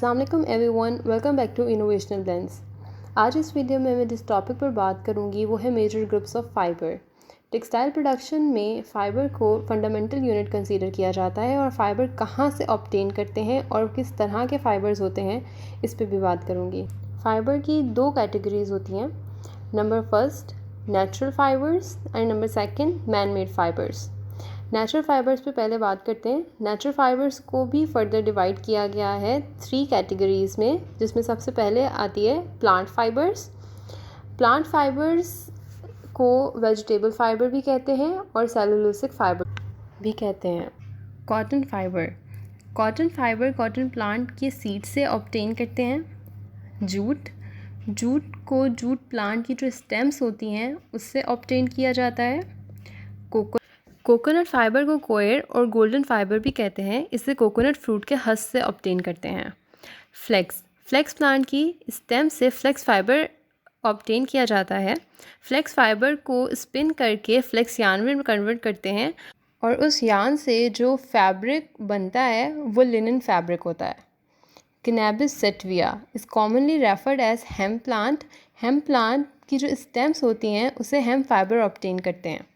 अस्सलाम everyone, welcome back to Innovational Blends. आज इस वीडियो में मैं जिस टॉपिक पर बात करूंगी वो है major groups of fibre. Textile production में फ़ाइबर को फंडामेंटल यूनिट कंसीडर किया जाता है और फाइबर कहाँ से ऑब्टेन करते हैं और किस तरह के फ़ाइबर्स होते हैं इस पर भी बात करूँगी। फ़ाइबर की दो कैटेगरीज़ होती हैं, number first natural fibres and number second man made fibres. Natural fibres पे पहले बात करते हैं। नेचुरल फ़ाइबर्स को भी फर्दर डिवाइड किया गया है 3 कैटेगरीज़ में, जिसमें सबसे पहले आती है प्लांट फ़ाइबर्स। प्लांट फ़ाइबर्स को वेजिटेबल फ़ाइबर भी कहते हैं और सेलुलोसिक फ़ाइबर भी कहते हैं। कॉटन फ़ाइबर कॉटन प्लांट के सीड से ऑब्टेन करते हैं। जूट को जूट प्लांट की जो स्टेम्स होती हैं उससे ऑब्टेन किया जाता है। कोकोनट फाइबर को कोयर और गोल्डन फाइबर भी कहते हैं, इसे कोकोनट फ्रूट के हस्क से ऑब्टेन करते हैं। फ्लेक्स प्लांट की स्टेम से फ्लेक्स फाइबर ऑब्टेन किया जाता है। फ्लेक्स फाइबर को स्पिन करके फ्लेक्स यार्न में कन्वर्ट करते हैं और उस यार्न से जो फैब्रिक बनता है वो लिनन फैब्रिक होता है। Cannabis sativa is commonly referred as hemp plant. Hemp plant की जो स्टेम्स होती हैं उसे हेम्प फाइबर ऑब्टेन करते हैं।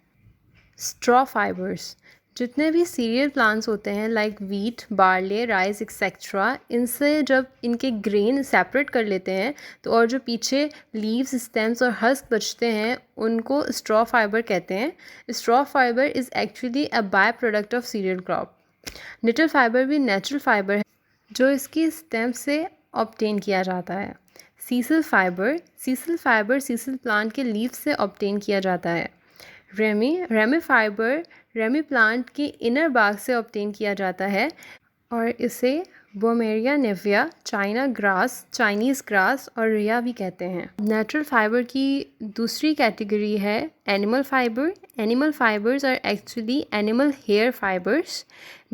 स्ट्रॉ फाइबर्स, जितने भी सीरियल प्लांट्स होते हैं like wheat, barley, rice etcetera, इनसे जब इनके ग्रेन सेपरेट कर लेते हैं तो और जो पीछे लीव्स, स्टेम्स और हस्क बचते हैं उनको स्ट्रॉ फाइबर कहते हैं। Straw fibre is actually a by product of cereal crop. Nettle fibre भी नेचुरल फाइबर है जो इसकी स्टेम से ऑब्टेन किया जाता है। सीसल फाइबर सीसल प्लांट के लीफ से ऑब्टेन किया जाता है। रेमी फाइबर रेमी प्लांट की इनर बाग से ऑब्टेन किया जाता है और इसे बोमेरिया नेविया, चाइनीज़ ग्रास और रिया भी कहते हैं। नेचुरल फाइबर की दूसरी कैटेगरी है animal fibres are actually animal hair fibres.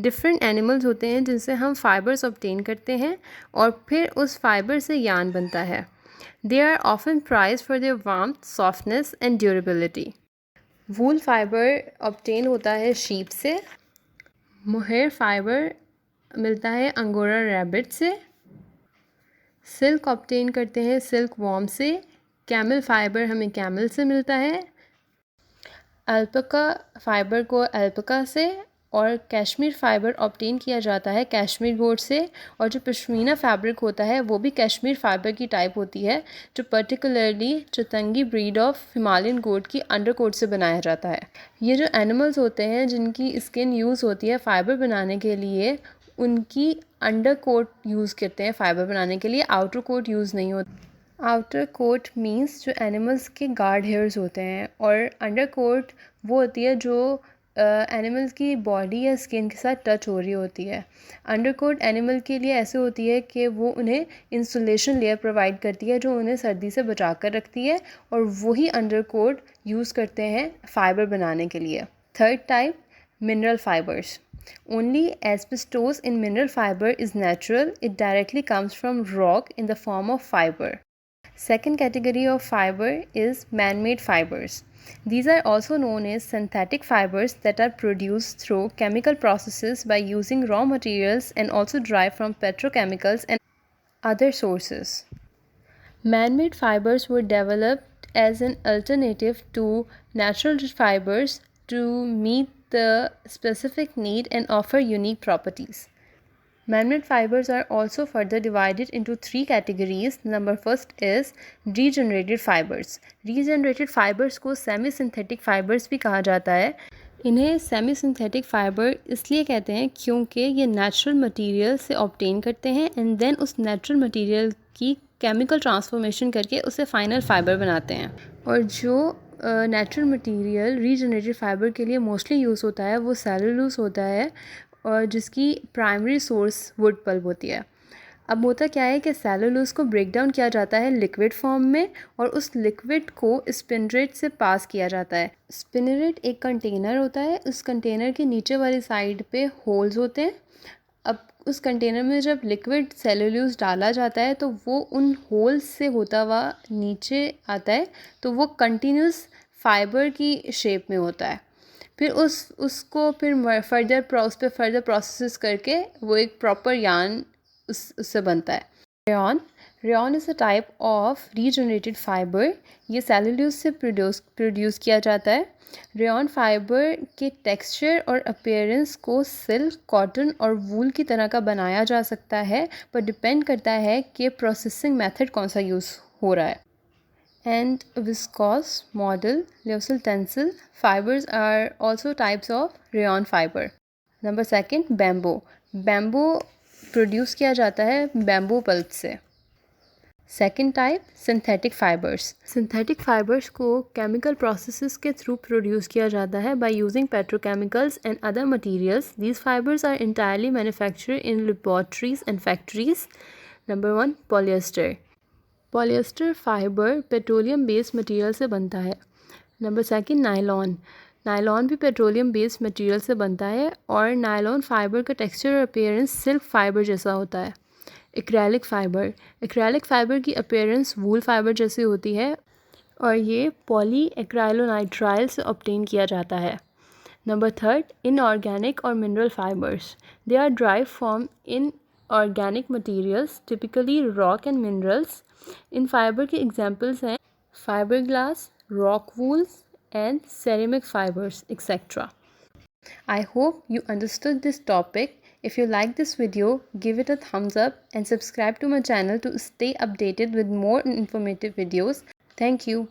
Different animals होते हैं जिनसे हम फाइबर्स ऑब्टेन करते हैं और फिर उस फाइबर से यार्न बनता है। They are often prized for their warmth, softness and durability. Wool fibre obtain होता है शीप से। मोहेयर फाइबर मिलता है अंगोरा रैबिट से। सिल्क ऑब्टेन करते हैं सिल्क वॉर्म से। कैमल फाइबर हमें कैमल से मिलता है। अल्पका फाइबर को अल्पका से और कैश्मीर फाइबर ऑब्टेन किया जाता है कैश्मीर गोट से। और जो पश्मीना फैब्रिक होता है वो भी कैश्मीर फाइबर की टाइप होती है जो पर्टिकुलरली चतंगी ब्रीड ऑफ हिमालयन गोट की अंडरकोट से बनाया जाता है। ये जो एनिमल्स होते हैं जिनकी स्किन यूज़ होती है फाइबर बनाने के लिए, उनकी अंडर कोट यूज़ करते हैं फाइबर बनाने के लिए, आउटर कोट यूज़ नहीं होता। आउटर कोट मीन्स जो एनिमल्स के गार्ड हेयर्स होते हैं और अंडर कोट वो होती है जो एनिमल्स की बॉडी या स्किन के साथ टच हो रही होती है। अंडरकोट एनिमल के लिए ऐसे होती है कि वो उन्हें इंसुलेशन लेयर प्रोवाइड करती है जो उन्हें सर्दी से बचा कर रखती है और वही अंडरकोट यूज़ करते हैं फाइबर बनाने के लिए। Third type mineral fibres. Only asbestos in mineral fiber is natural. It directly comes from rock in the form of fiber. Second category of fiber is man-made fibers. These are also known as synthetic fibers that are produced through chemical processes by using raw materials and also derived from petrochemicals and other sources. Man-made fibers were developed as an alternative to natural fibers to meet the specific need and offer unique properties. Man-made fibers are also further divided into 3 categories. Number first is regenerated fibers. Regenerated fibers को semi-synthetic fibers भी कहा जाता है। इन्हें semi-synthetic fiber इसलिए कहते हैं क्योंकि ये natural material से obtain करते हैं and then उस natural material की chemical transformation करके उसे final fiber बनाते हैं। और जो नेचुरल मटेरियल रीजनरेटेड फाइबर के लिए मोस्टली यूज़ होता है वो सेलुलोज होता है और जिसकी प्राइमरी सोर्स वुड पल्प होती है। अब होता क्या है कि सेलुलोज को ब्रेक डाउन किया जाता है लिक्विड फॉर्म में और उस लिक्विड को स्पिनरेट से पास किया जाता है। स्पिनरेट एक कंटेनर होता है, उस कंटेनर के नीचे वाली साइड पे होल्स होते हैं। अब उस कंटेनर में जब लिक्विड सेलुलोज डाला जाता है तो वो उन होल्स से होता हुआ नीचे आता है तो वो कंटिन्यूस फाइबर की शेप में होता है। फिर उसको फिर उस पर फर्दर प्रोसेस करके वो एक प्रॉपर यार्न उससे बनता है। Rayon is a type of regenerated fibre. ये सेलुलोज से प्रोड्यूस किया जाता है। रेयॉन फाइबर के टेक्सचर और अपीयरेंस को सिल्क, कॉटन और वूल की तरह का बनाया जा सकता है, पर डिपेंड करता है कि प्रोसेसिंग मेथड कौन सा यूज़ हो रहा है। And viscose, modal, lyocell tensile fibers are also types of rayon fiber. Number second, bamboo. Bamboo produce किया जाता है बैम्बू पल्प से। Second type, synthetic fibres. Synthetic fibres को केमिकल प्रोसेसेस के थ्रू प्रोड्यूस किया जाता है by using petrochemicals and other materials. These fibres are entirely manufactured in laboratories and factories. Number 1, polyester. Polyester fibre petroleum based material से बनता है। Number second, nylon. Nylon भी petroleum based material से बनता है और नायलॉन फाइबर का texture और अपीयरेंस सिल्क फाइबर जैसा होता है। Acrylic fibre. एक्रेलिक फाइबर की अपीयरेंस वूल फाइबर जैसी होती है और ये पॉली एक्राइलोनाइट्राइल से ऑब्टेन किया जाता है। नंबर थर्ड, इनऑर्गेनिक और mineral fibres. They are derived from inorganic materials, typically rock and minerals. इन फाइबर के एग्जाम्पल्स हैं fibre glass, rock wools and ceramic fibers, etc. I hope you understood this topic. If you like this video, give it a thumbs up and subscribe to my channel to stay updated with more informative videos. Thank you.